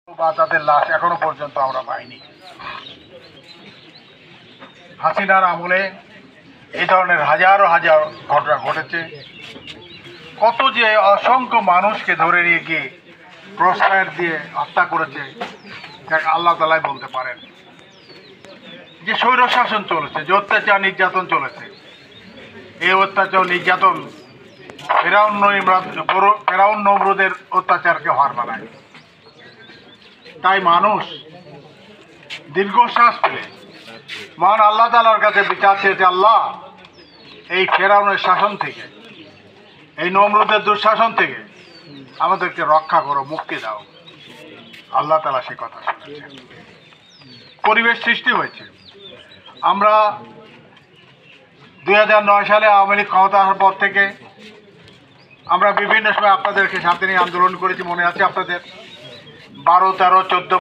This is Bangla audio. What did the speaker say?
বা তাদের লাশ এখনো পর্যন্ত আমরা পাইনি। হাসিনার আমলে এই ধরনের হাজার হাজার ঘটনা ঘটেছে। কত যে অসংখ্য মানুষকে ধরে নিয়ে গিয়ে ক্রসফায়ার দিয়ে হত্যা করেছে, আল্লাহ তাআলাই বলতে পারেন। যে স্বৈরশাসন চলেছে, যে নির্যাতন চলেছে, এই অত্যাচার নির্যাতন ফেরাউন নমরুদের অত্যাচারকে হার মানায়। তাই মানুষ দীর্ঘশ্বাস পেলে মহান আল্লাহ তাআলার কাছে বিচার চেয়েছে, আল্লাহ এই ফেরাউনের শাসন থেকে, এই নমরুদের দুঃশাসন থেকে আমাদেরকে রক্ষা করো, মুক্তি দাও। আল্লাহ তাআলা সে কথা শুনেছেন। পরিবেশ সৃষ্টি হয়েছে। আমরা 2009 সালে আওয়ামী লীগ ক্ষমতা আসার পর থেকে আমরা বিভিন্ন সময় আপনাদেরকে সাথে নিয়ে আন্দোলন করেছি। মনে আছে আপনাদের 12, 13, 14